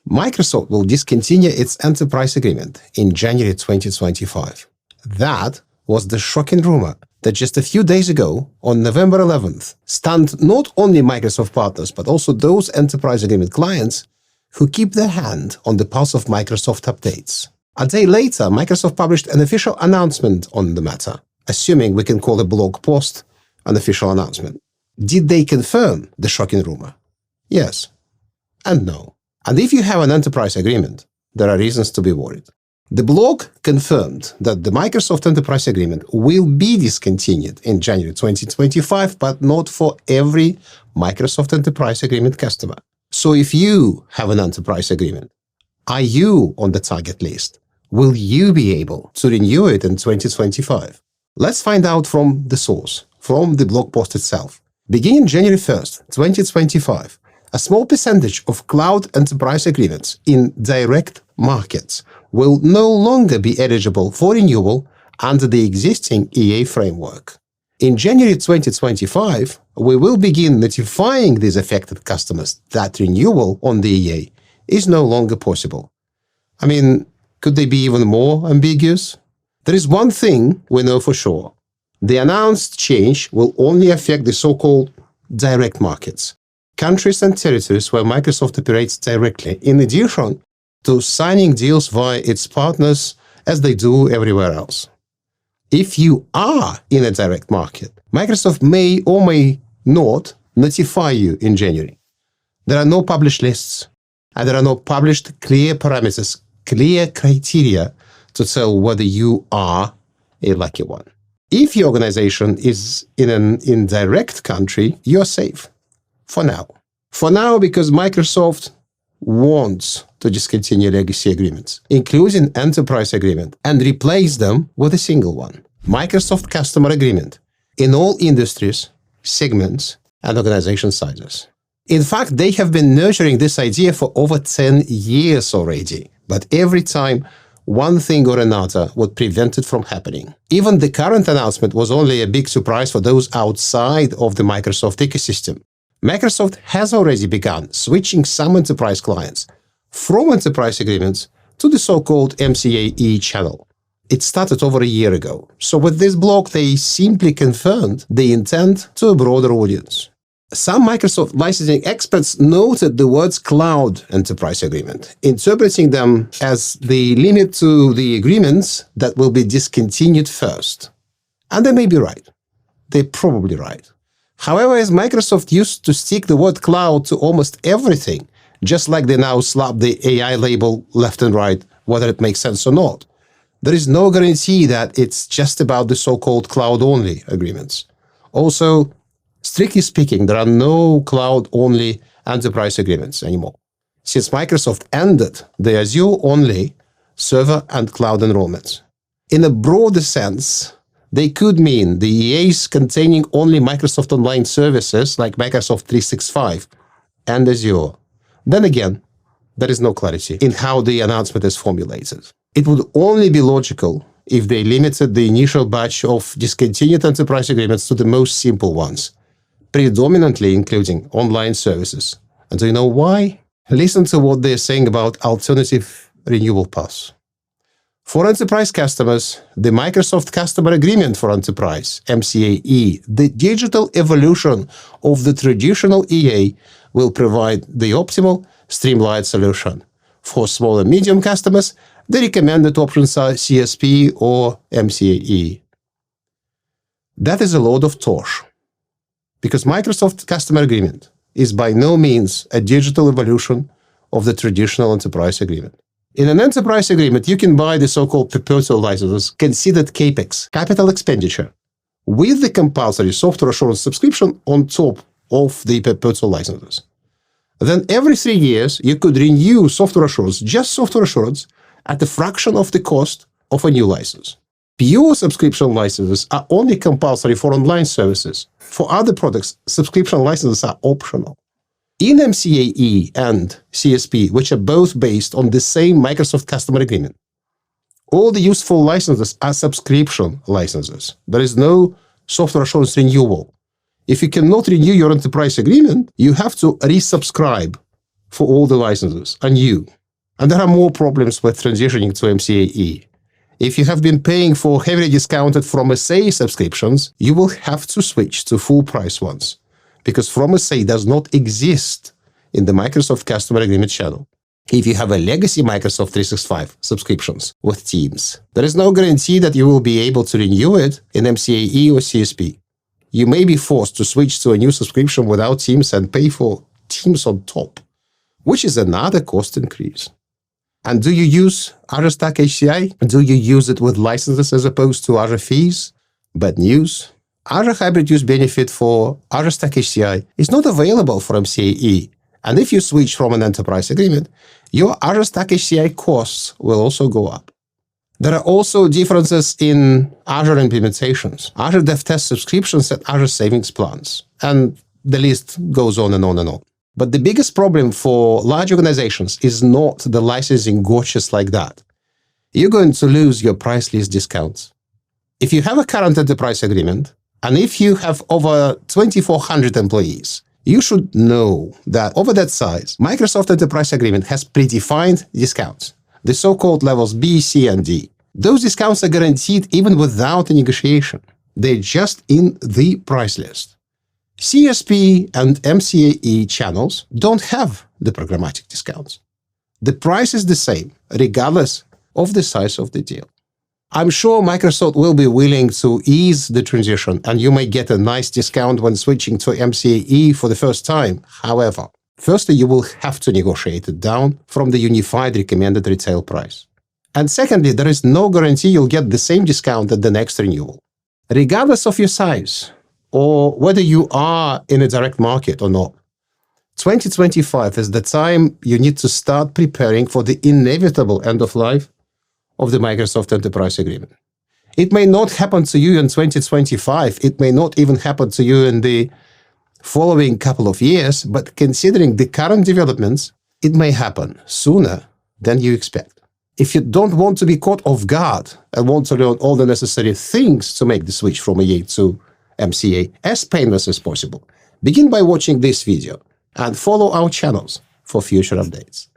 Microsoft will discontinue its enterprise agreement in January 2025. That was the shocking rumor that just a few days ago, on November 11th, stunned not only Microsoft partners, but also those enterprise agreement clients who keep their hand on the pulse of Microsoft updates. A day later, Microsoft published an official announcement on the matter, assuming we can call a blog post an official announcement. Did they confirm the shocking rumor? Yes and no. And if you have an enterprise agreement, there are reasons to be worried. The blog confirmed that the Microsoft Enterprise Agreement will be discontinued in January 2025, but not for every Microsoft Enterprise Agreement customer. So if you have an enterprise agreement, are you on the target list? Will you be able to renew it in 2025? Let's find out from the source, from the blog post itself. Beginning January 1st, 2025, a small percentage of cloud enterprise agreements in direct markets will no longer be eligible for renewal under the existing EA framework. In January 2025, we will begin notifying these affected customers that renewal on the EA is no longer possible. I mean, could they be even more ambiguous? There is one thing we know for sure. The announced change will only affect the so-called direct markets, countries and territories where Microsoft operates directly, in addition to signing deals via its partners as they do everywhere else. If you are in a direct market, Microsoft may or may not notify you in January. There are no published lists, and there are no published clear parameters, clear criteria to tell whether you are a lucky one. If your organization is in an indirect country, you're safe. For now. For now, because Microsoft wants to discontinue legacy agreements, including enterprise agreement, and replace them with a single one, Microsoft Customer Agreement, in all industries, segments, and organization sizes. In fact, they have been nurturing this idea for over 10 years already, but every time one thing or another would prevent it from happening. Even the current announcement was only a big surprise for those outside of the Microsoft ecosystem. Microsoft has already begun switching some enterprise clients from enterprise agreements to the so-called MCAE channel. It started over a year ago. So with this blog, they simply confirmed the intent to a broader audience. Some Microsoft licensing experts noted the words cloud enterprise agreement, interpreting them as the limit to the agreements that will be discontinued first. And they may be right. They're probably right. However, as Microsoft used to stick the word cloud to almost everything, just like they now slap the AI label left and right, whether it makes sense or not, there is no guarantee that it's just about the so-called cloud-only agreements. Also, strictly speaking, there are no cloud-only enterprise agreements anymore, since Microsoft ended the Azure-only server and cloud enrollments. In a broader sense, they could mean the EAs containing only Microsoft Online services like Microsoft 365 and Azure. Then again, there is no clarity in how the announcement is formulated. It would only be logical if they limited the initial batch of discontinued enterprise agreements to the most simple ones, predominantly including online services. And do you know why? Listen to what they're saying about alternative renewal paths. For enterprise customers, the Microsoft Customer Agreement for Enterprise, MCAE, the digital evolution of the traditional EA, will provide the optimal, streamlined solution. For small and medium customers, the recommended options are CSP or MCAE. That is a load of tosh, because Microsoft Customer Agreement is by no means a digital evolution of the traditional enterprise agreement. In an enterprise agreement, you can buy the so-called perpetual licenses, considered CAPEX, capital expenditure, with the compulsory software assurance subscription on top of the perpetual licenses. Then every 3 years, you could renew software assurance, just software assurance, at a fraction of the cost of a new license. Pure subscription licenses are only compulsory for online services. For other products, subscription licenses are optional. In MCAE and CSP, which are both based on the same Microsoft Customer Agreement, all the useful licenses are subscription licenses. There is no software assurance renewal. If you cannot renew your enterprise agreement, you have to resubscribe for all the licenses are new. And there are more problems with transitioning to MCAE. If you have been paying for heavily discounted From SA subscriptions, you will have to switch to full price ones, because From SA does not exist in the Microsoft Customer Agreement channel. If you have a legacy Microsoft 365 subscriptions with Teams, there is no guarantee that you will be able to renew it in MCAE or CSP. You may be forced to switch to a new subscription without Teams and pay for Teams on top, which is another cost increase. And do you use Azure Stack HCI? Do you use it with licenses as opposed to Azure fees? Bad news. Azure Hybrid Use benefit for Azure Stack HCI is not available for MCAE. And if you switch from an enterprise agreement, your Azure Stack HCI costs will also go up. There are also differences in Azure implementations, Azure DevTest subscriptions and Azure Savings plans. And the list goes on and on and on. But the biggest problem for large organizations is not the licensing gotchas like that. You're going to lose your price list discounts. If you have a current enterprise agreement, and if you have over 2,400 employees, you should know that over that size, Microsoft Enterprise Agreement has predefined discounts, the so-called levels B, C, and D. Those discounts are guaranteed even without a negotiation. They're just in the price list. CSP and MCAE channels don't have the programmatic discounts. The price is the same, regardless of the size of the deal. I'm sure Microsoft will be willing to ease the transition, and you may get a nice discount when switching to MCAE for the first time. However, firstly, you will have to negotiate it down from the unified recommended retail price. And secondly, there is no guarantee you'll get the same discount at the next renewal. Regardless of your size, or whether you are in a direct market or not, 2025 is the time you need to start preparing for the inevitable end of life of the Microsoft Enterprise Agreement. It may not happen to you in 2025, it may not even happen to you in the following couple of years, but considering the current developments, it may happen sooner than you expect. If you don't want to be caught off guard and want to learn all the necessary things to make the switch from EA to MCA as painless as possible, begin by watching this video and follow our channels for future updates.